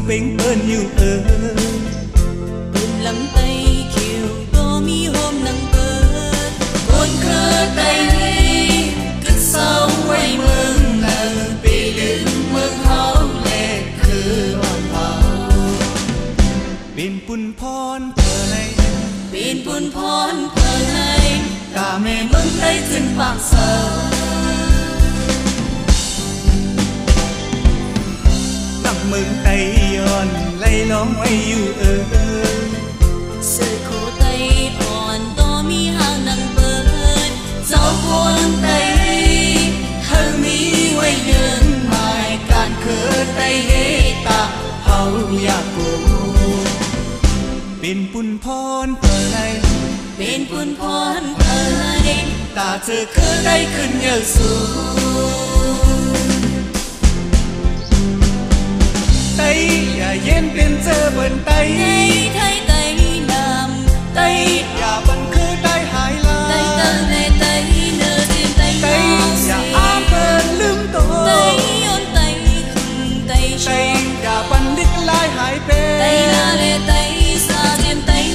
bên bên yêu ơi bên lắm tay chiều có mi hôm nắng bớt buồn khờ tay cứ sau quay mừng nở vì lưng mừng háo lệ cứ bòn háo bên bùn phòn thờ này bên bùn phòn thờ này cả mẹ mừng tay chân bạc sờ mừng tay on lay lóng ai yêu ơi sự khổ tay on to mi hàng nắng bớt dấu cuốn tay hơ mi quay đường mai cạn khờ tay hết ta hầu ya cô bên bùn phòn thờ này bên bùn phòn thờ này ta chờ khờ tay khẩn nhờ xuống tay yên bên giờ bận tay thấy tay làm tay bận cứ tay hài la tay tơ lệ tay nơ tìm tay ám bận lưng tổ tay ôn tay khừng tay bận đích lai hài bê tay la lệ tay xa tìm tay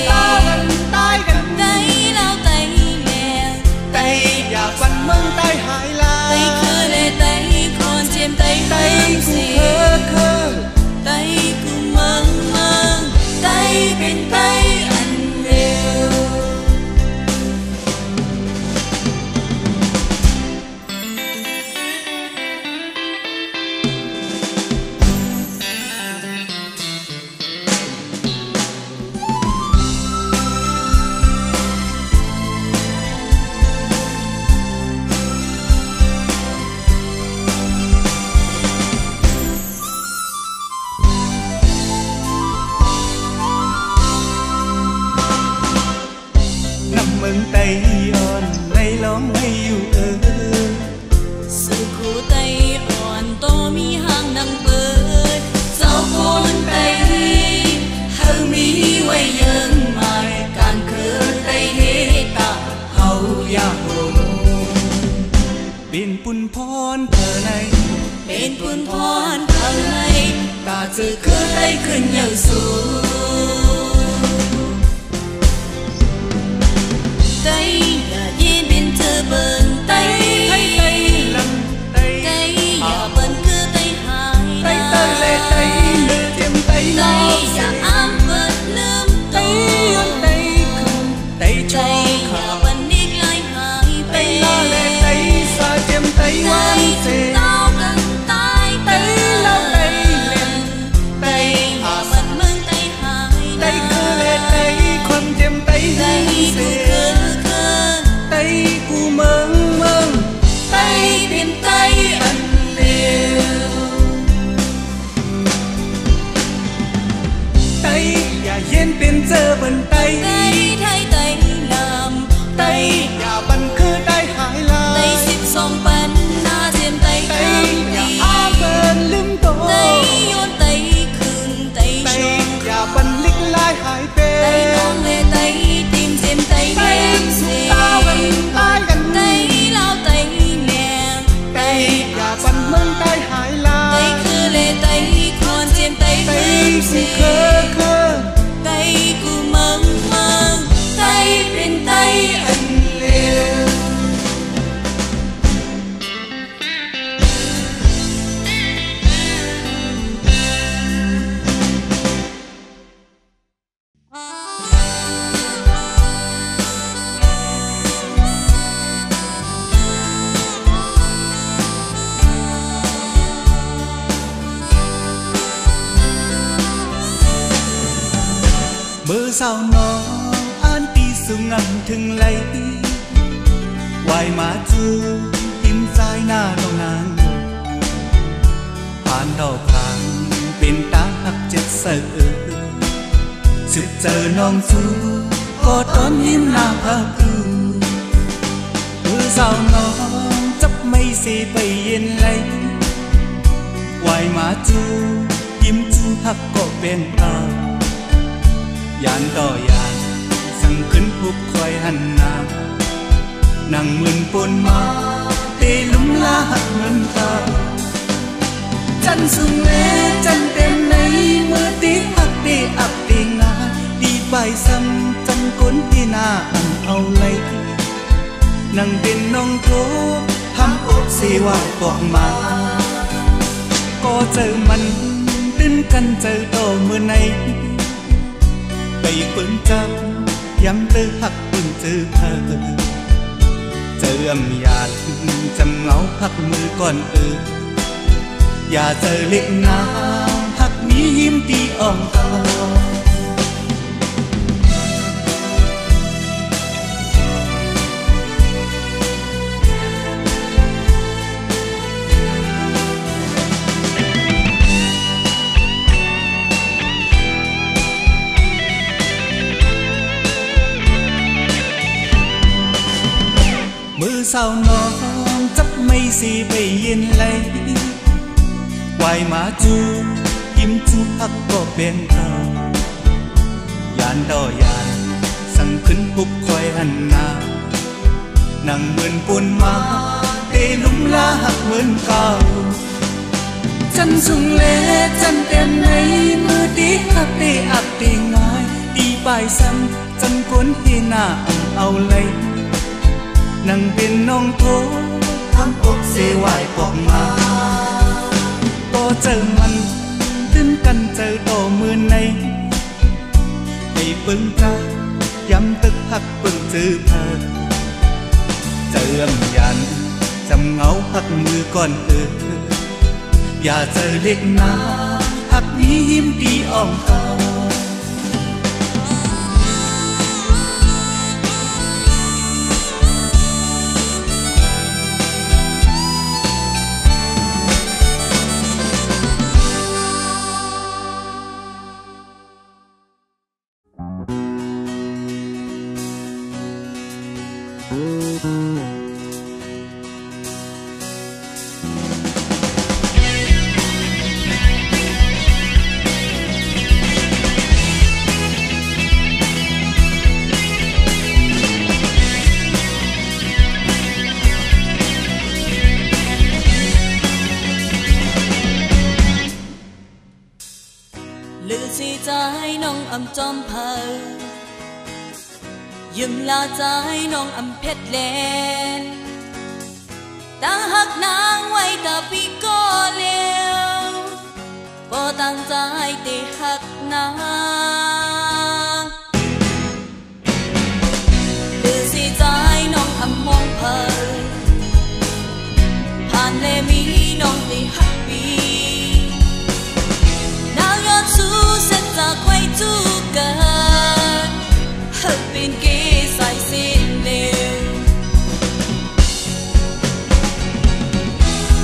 ta bận tay gần tay lao tay mẹ bận mừng tay hài la tay khơ lệ tay còn tìm tay khơ khơ tay cứ mừng mừng tay bên tay anh liều mừng tay on lay lóng ai yêu ơi sự khổ tay on to mi hàng nắng bớt dấu cuốn tay hơ mi quay dương mai cạn khờ tay hết ta hầu ya hồn bên bùn phòn thờ này bên bùn phòn thờ này ta chờ khờ tay khẩn nhờ xuống tay yên bên chờ bần tay lầm tay bần cứ tay hai tay tơ lệ tay nửa tiêm tay ám bật lướm tay ôn tay khừng tay cho khờ bần đi lại hai tay la lệ tay xa tiêm tay ngoan xề tao cần tay lao tay lên bần mừng tay hai tay cứ lệ tay khoan tiêm tay xề tay cu mừng mừng tay bên tay anh liều tay yên bên giờ bận tay thấy tay làm tay bận cứ tay hài la tay xịt xong bắn na thêm tay ám bận lưng tổ tay ôn tay khừng tay bận lích lai hài bê tay non lệ tay tìm thêm tay ta bận tay gần tay lao tay nè bận mừng tay hài la tay khơ lệ tay còn thêm tay khơ khơ tay cu mừng mừng tay bên tay anh liều mơ sao nó an ti sung ngầm thừng lấy hoài má chưa tim dài na đâu nàng hoàn đầu khang bên ta hấp chất sợ sụp giờ non su có tón hiếm na phá cư mơ sao nó chấp mây xì bầy yên lấy hoài má chưa tim chu hấp có bên ta yàn đò yàn sang khấn hụp khói hằn na nàng mươn pôn ma tê lúng lá hạt ngân ta จันสุงเลจันเต็มในมือตีหักตีอับตีงานดีใบซ้ำจันก้นที่หน้าอันเอาเลยนั่งเป็นน้องโททำอกเสีว่าปอกมาก็เจอมันตื้นกันเจอโตมือในไปเปิ่งจับย้ำตื้อหักเปิ่งเจอเธอเจออำยาดจำเงาพักมือก่อนอย่าเจอเล็กน้ำหักมียิ้มตีอ่องตอมือเศร้าน้องจับไม่สีไปเย็นไหลวายมาจูยิ้มจูหักก็เป็นเท่ายานดอยานสั่งขึ้นปุกคอยหันหน้านั่งเหมือนปุ่นมาเตลุ่มลาหักเหมือนเก่าจันสุงเลจันเต็มในมือตีหักตีอับตีง่ายตีปลายซ้ำจันก้นที่หน้าเอาเลยนั่งเป็นน้องโททำอกเสวายปอกมาก็เจอมันตื้นกันเจอโตมือในให้เปิ่งจ้าย้ำตึกหักเปิ่งจื้อเพอเจออำยันจำเงาหักมือก่อนอย่าเจอเล็กน้ำหักนี้ยิ้มดีอ่องตอลือสีใจน้องอำจอมเพอยืมลาใจน้องอำเพชรเลนตาหักนางไว้ตาปีก็เลี้ยวบ่ตั้งใจเตะหักนางลือสีใจน้องอำมองเพอผ่านเลมีน้องเตะหักปีสู้เส้นจากไว้จูกันหักเป็นเกใส่สิ้นเดียว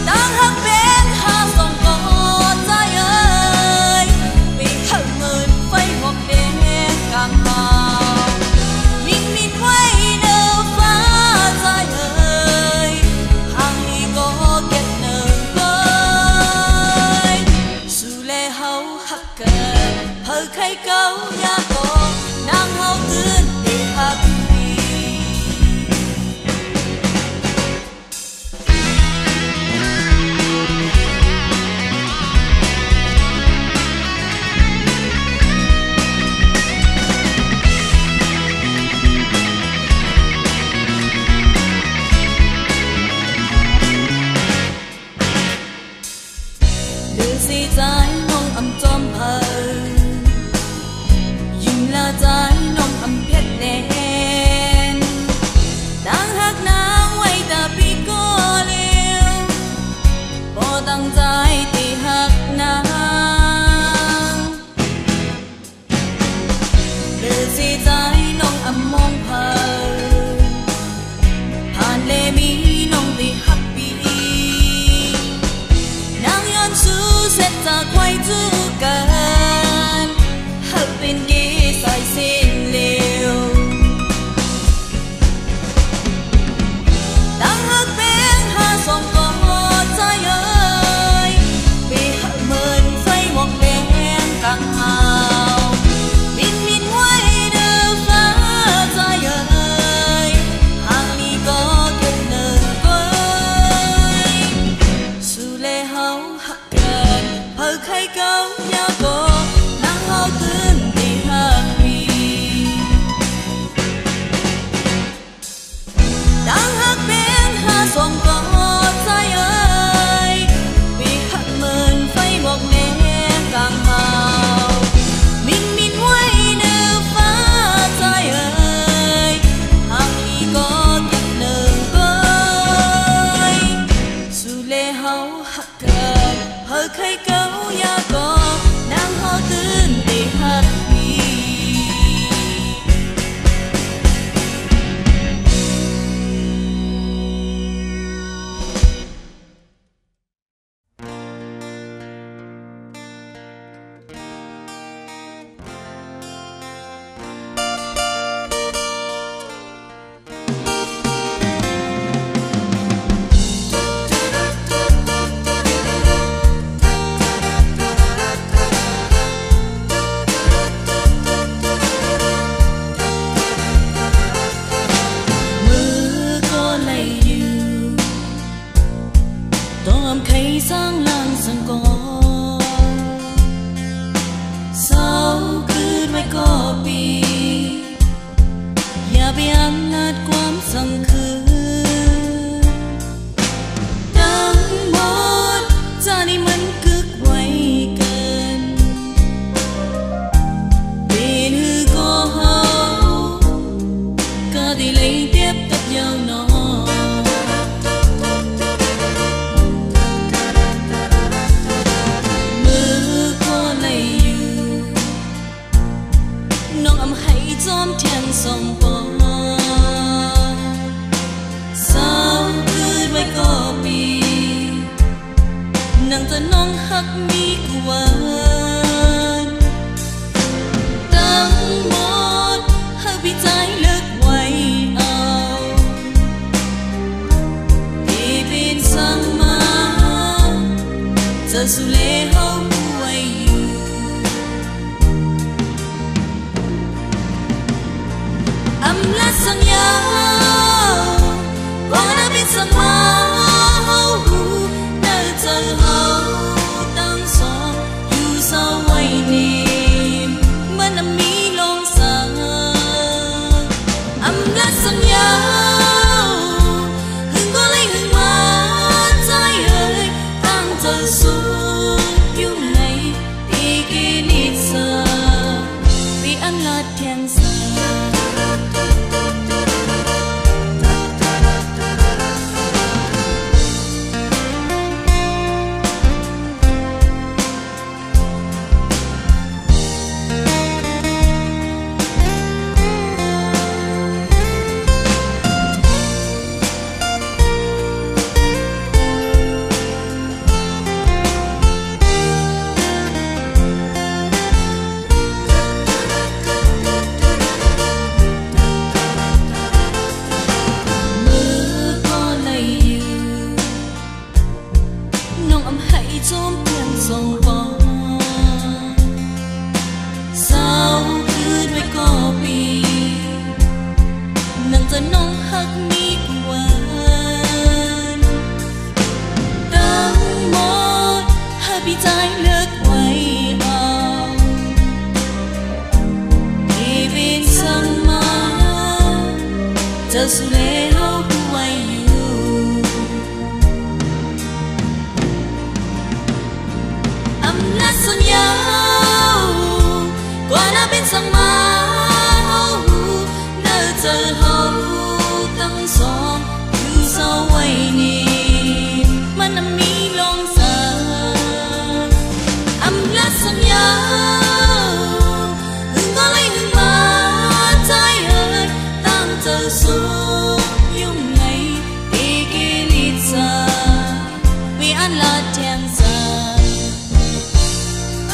ตั้งหักเป็นหาส่งก่อนใจเอ้ยไปหักเงินไฟหอก lấy tiếp tục nhau nó mưa có lấyน้องอำให้จอมเทียนส่องปอสาวคืนไว้ก็ปีนั่งจะน้องหักมีกวนตั้งหมดหักพี่ใจเลิกไว้เอาพี่เป็นสังมาจะสุเลเฮาไว้Amla sang nhau, qua đã biết sang mau, nơi chờ hậu tăng gió, yêu sao quay niềm, mà nằm mi long xa. Amla sang nhau, hương có lấy hương mà trái ơi, tăng chờ xuống yêu này thì kia nít giờ, vì anh là thiên giờ. Just let hope away you. I'm not so young. Qua đã bên sang máu, nơi chờ hậu tăng gió, yêu sao quay niềm, mà nằm mi long xa. I'm not so young. Hương có lấy hương mà trái ơi, tăng chờ xuống.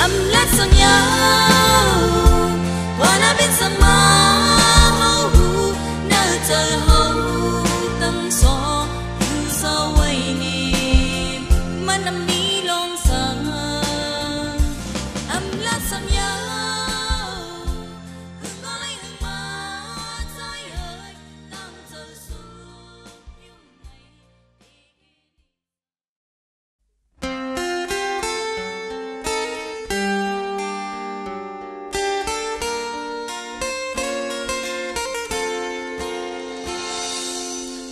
Amlat sang nhau, qua đã biết sang máu, nơi chờ hậu tăng gió, yêu sao quay niềm, mà nằm mi long xa. Amlat sang nhau, hương có lấy hương mà trái ơi, tăng chờ xuống yêu này.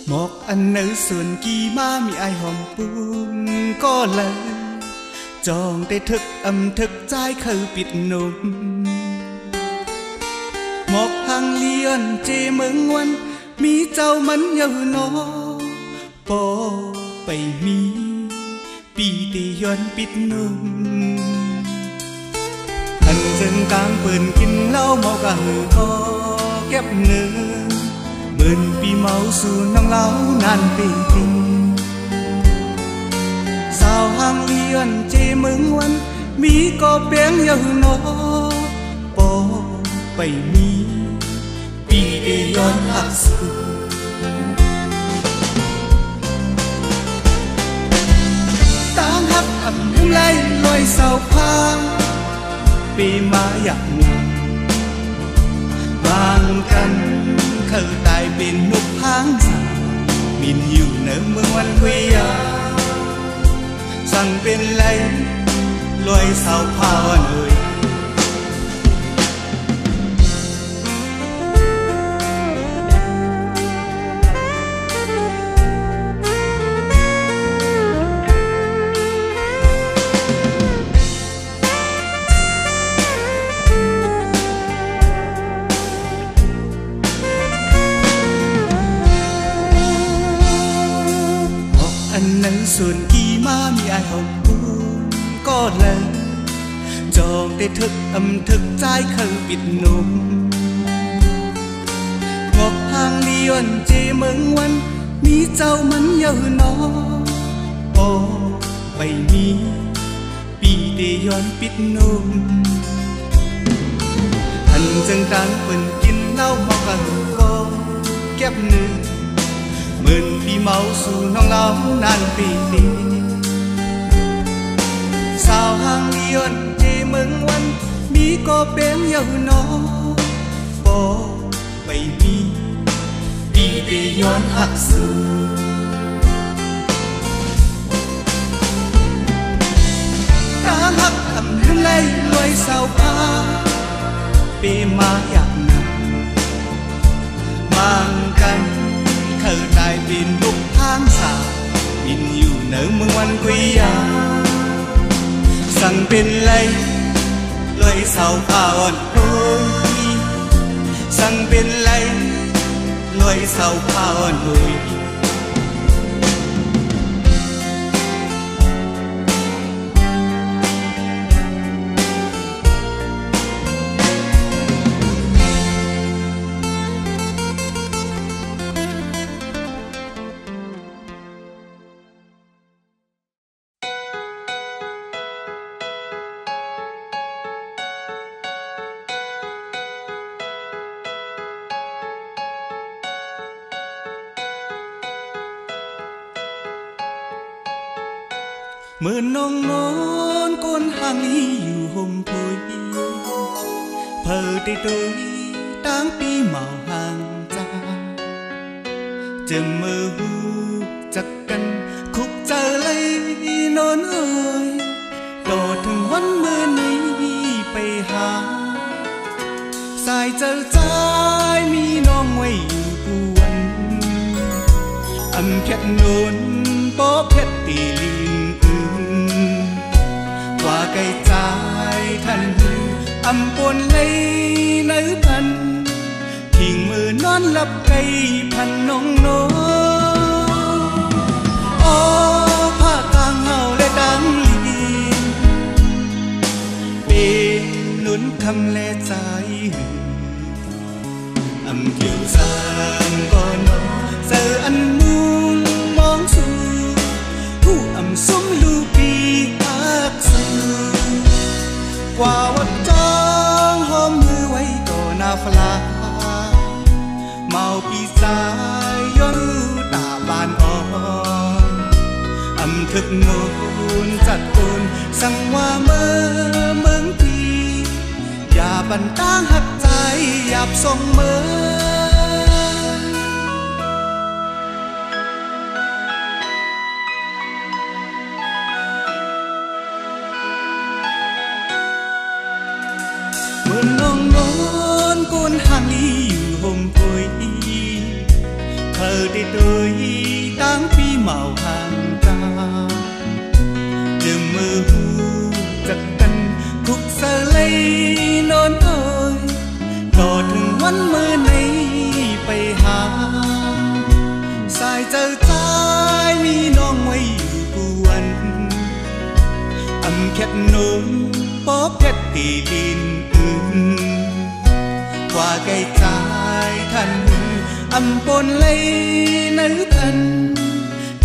Một anh nữ sườn kỳ má mi ai hòm buông có lời tròn tê thức âm thức trái khơi bịt nôm một hàng liên chê mừng ngoan mi trao mắn nhớ nó bò bầy mi bì tì yon bịt nôm anh dân càng bờn kinh lau màu cả hư có kép nơ mơn pi máu su nắng láo nan bề tình sao hàng liên chê mừng ngoan mi có bén nhớ nó bò bầy mi pi tì yon hạt su tang hấp ẩm lấy loài sao pha pi má yak vang căn khờ tại bên nút tháng già mình nhiều nở mưa ngoan khuya rằng bên lấy loài sao phao nơi ส่วนกี่มามีไอหอมกูก็เลยจองได้ทึกทึกใจเคยปิดนุ่มงอกหางลียนเจเมืองวันมีเจ้ามันเยาวนอโอ้ไปมีปีเดย้อนปิดนุ่มทันจังตังเปิ่นกินเหล้าเมากันก็เก็บหนึ่งเหมือนปีเมาสู่น้องเล่านานปีนี้สาวหางลียนเจเมืองวันมีก็เป็นเยาวนอโอ้ไปมีปีเดย้อนหักสู่การหักทำให้ไล่ลอยสาวพาเปมาอยากนำบางกันเธอได้บินลุกทางสาวบินอยู่เหนือเมืองวันกุยยาสั่งเป็นไรลอยสาวพาอ่อนโอยสั่งเป็นไรลอยสาวพาอ่อนโอยเมื่อน้องนอนก้นหางอยู่ห่มพยเพอได้โดยตั้งปีเมาห่างจากจะเมื่อหูจักกันคุกเจอเลยนอนเอ่ยต่อถึงวันเมื่อนี้ไปหาสายเจอใจมีน้องไว้อยู่กวนแค่นนป้อเพชรตีลิงว่าไกลใจท่านปนเลยเนื้อพันทิ้งมือนอนหลับไกลพันน้องโนโอ้ผ้าต่างเฮาและดังลีเป็นนุนคำและใจคิวสางก่อนนอเจออันมุงมองสู่ผู้สมลูปีอักสูกว่าวัดจ้องหอมมือไว้ต่อหน้าฟลาเมาปีสายย้อนตาบานอ่อนทึกโนนจัดโอนสั่งว่าเมืองทีอย่าบันตั้งหักใจหยาบส่งเมือน้องนอนก้นหางอยู่ห่มพยเธอได้โดยตั้งปีเมาห่างจากจะมือหูจักกันคุกเสลยนอนเอ่ยต่อถึงวันเมื่อนี้ไปหาสายเจอใจมีน้องไว้อยู่กวนแค่นนป้อเพชรตีลินว่าไกลใจท่านปนเลยเนื้อพัน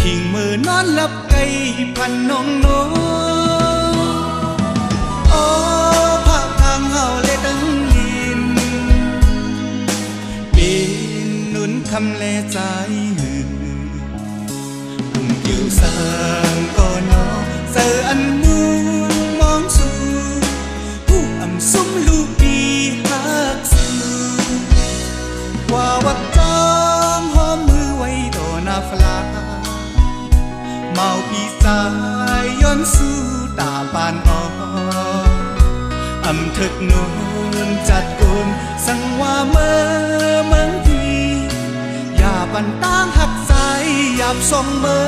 ทิ้งมือนอนหลับไกลพันน้องโนโอ้ผ้าทางเฮาและดังลินเป็นนุนคำและใจอยู่สางก่อนนอเจออันมุงมองสู่ผู้สมลูกปีหักสูว่าวัดจ้องหอมมือไว้ต่อหน้าฟลาเมาปีสายย้อนสู่ตาปานอ่อนทึกโนนจัดโกนสั่งว่าเมืองทีอย่าบันตั้งหักใจหยาบส่งเมือ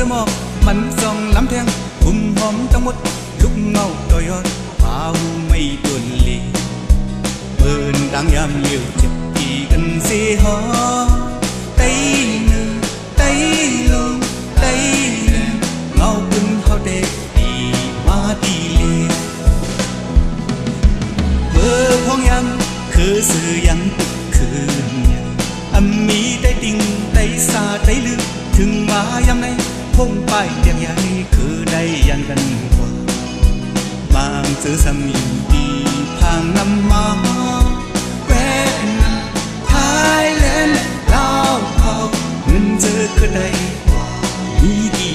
จะมอกมันส่องล้ำแทงหุ่มหอมทั้งหมดลุกเงาต่อยอดเปล่าไม่โดนเลี้ยเปินดังยามเลี้ยวเจ็บปีกันเสียหอไตหนึ่งไตลงไตหนึ่งเงาปุ่นเขาเด็กดีมาดีเลี้ยเบอร์พ้องยำคือสื่อยังคืนมีได้ดิ่งได้สาได้ลึกถึงมายามไหนพงไปเดียงใหญ่คือได้ยันกันกว่าบางเจอสามีดีทางนำมาแวะนาไทยแลนด์ลาวเขาเงินเจอคือได้กว่ามีดี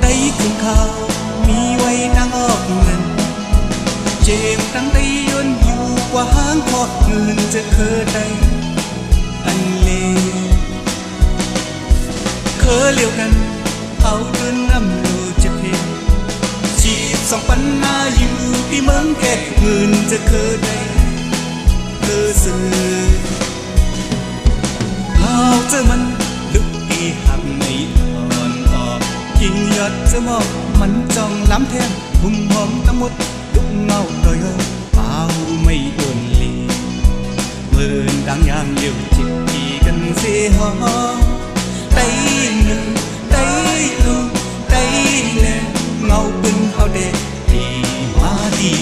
ได้ขึ้นเขามีไว้นางออกเงินเจ็บตั้งใจยนอยู่กว่าห้างพอเงินจะเคยได้อันเลเคยเลี้ยวกันเอาเดินนำลูจะเพียงชีพสองปันนาอยู่ที่เมืองแก่เงินจะเคยได้เคยซื้อเอาเจอมันลุกอีหักในถอนออกยิงยอดจะมอกมันจ้องล้ำแทงหุ่มหอมทั้งหมดลุกเงาโดยเปล่าไม่โดนเลี้ยเมินดังยางเลี้ยวจิตดีกันเสียหอไตหนึ่งไตลูกไตแน่เงาปืนเขาเด็กดีมาดี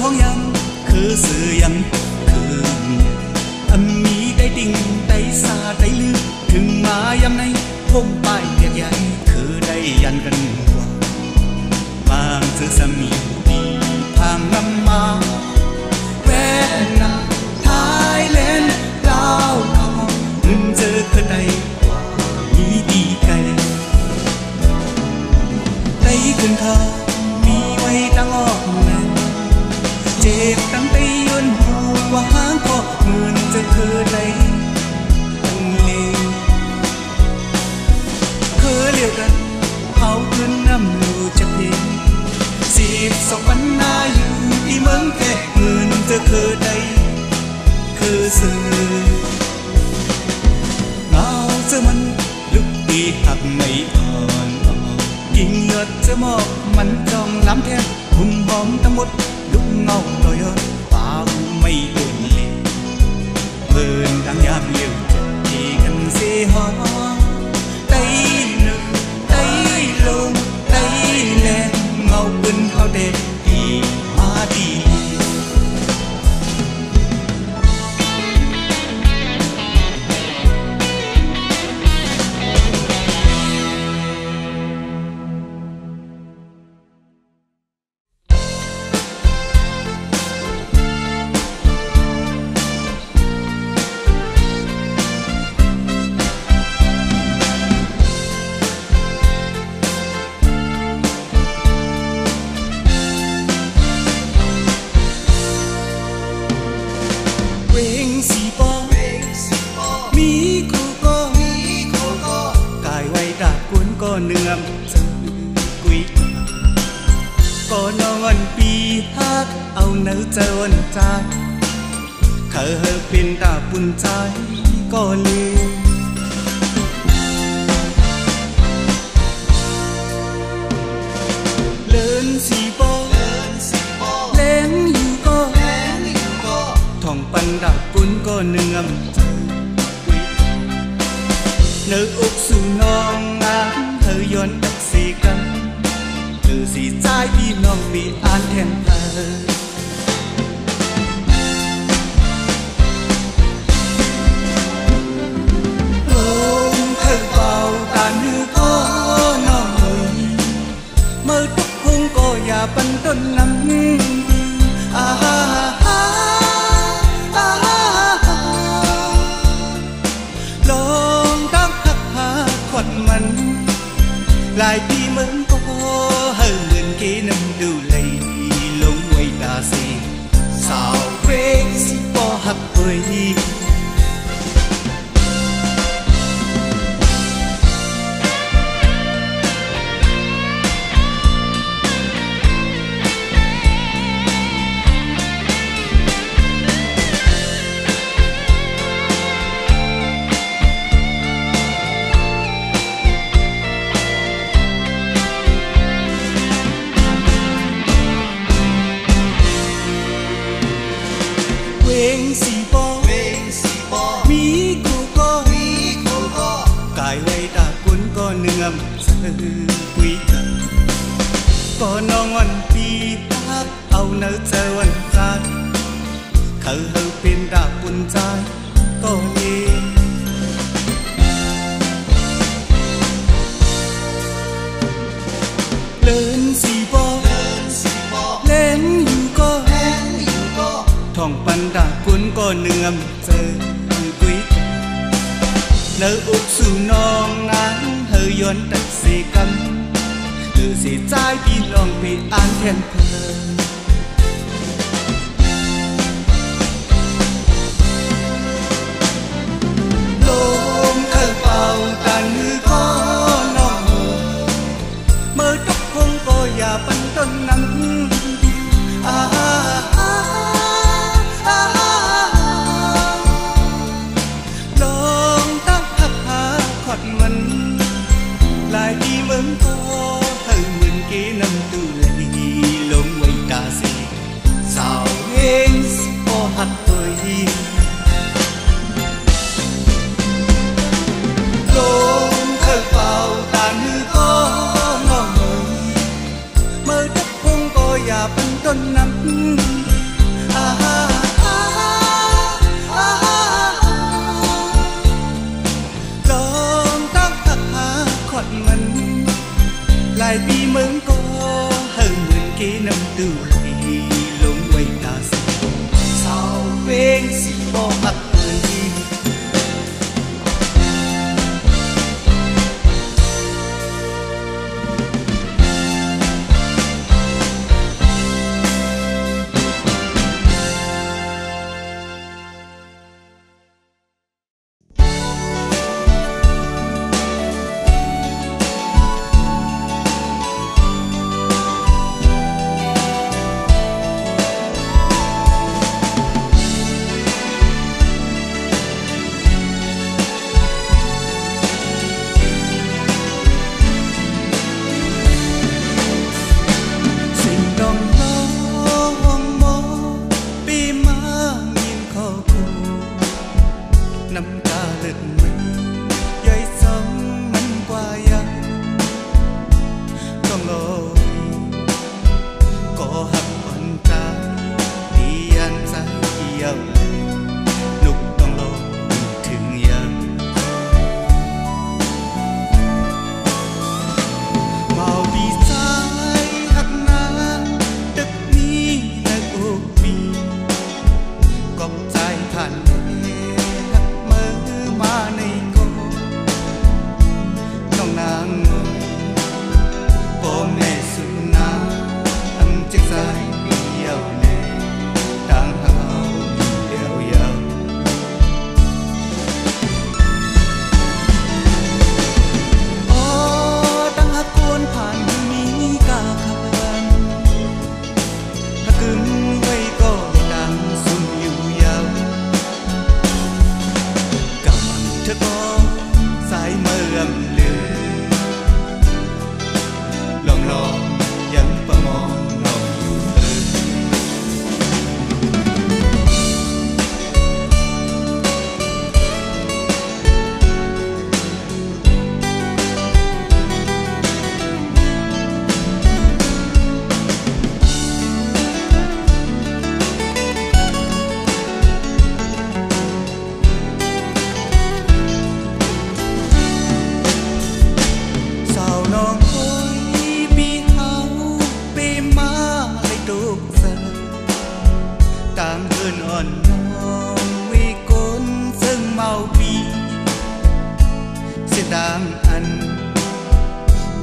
พ้องยังคือสื่อยังคือมีได้ดิ่งได้สาได้ลึกถึงมายามในพงป้ายเดียกใหญ่คือได้ยันกันกว่าบางเจอสามีดีทางนำมาแวะนาไทยแลนด์ลาวเขาเงินเจอคือได้กว่ามีดีไกลได้ขึ้นเขามีไว้ตั้งออกเจ็บตั้งแต่ยนหัวว่าห้างพอเงินจะเคยได้ตั้งเลเคยเลี้ยวกันเอาเงินนำลูจะเพียง12 ปันนาอยู่ที่เมืองแก่เงินจะเคยได้เคยซื้อเอาเจอมันลุกตีหักไม่อ่อนออกกิ่งยอดจะมอกมันจ้องล้ำแทงหุ่มหอมทั้งหมดลุกเงาโดยเปล่าไม่โดนเลี้ยเมินดังยามเลี้ยวจะดีกันเสียหอไตหนึ่งไตลงไตแลนเงาปืนเขาเด็กดีมาดีเนื่อมจะกุยก็นอนปีฮักเอาเนื้อเจวันใจเธอเป็นตาปุ่นใจก็เลยเลินสีบอเล่นอยู่ก็ท่องปันดาปุ่นก็เนื่อมเนื้ออกสู่น้องงามเธอย้อนดักสีกันเธอสีใจพี่น้องปีอ่านแทนเธอลมเธอเบาตาเนื้อก็น้องเลยเมื่อทุกคงก็อย่าปันต้นน้ำอาฮาลองตั้งหักหาขวัญมัน lại đi mừng có hơn mình kia năm đủ lầy lông quay đà gì sao quên si bỏ hấp quay quên si bỏ mi cô có cài quay ta cuốn có nương âm sơ quý thần có nong ăn pi hát ao nở chờ ăn trái khờ hờ bên ta buồn trái có nhé lên si bỏ lên yêu có thòng pan đã cuốn có nương âm sơ quý nở úp su non nắng hơi yon đặt gì cắm từ gì trái bi lòng bị an khen thơ lông khơi vào tàn hư có non mơ tóc không có nhà bắn tân nắng lại đi mừng có hơn mình kia năm tu lệ lông quay ta gì sao em có hạt tôi lông khơi vào tàn hư có ngon mơ đất không có nhà bắn tân năm lại đi mừng có hơn mình kia năm tu lệ lông quay ta gì sao quên si bỏ hạt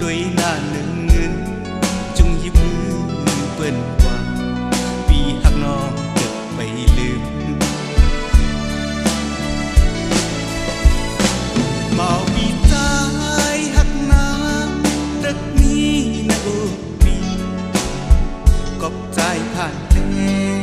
tôi ด้วยหน้าหนึ่งเงินจุงยิบมือเปิ้นว่าปีหักน้องเก็บไปลืมมาปีใจหักน้ำตึกนี้นะโอปีกบใจผ่านแท้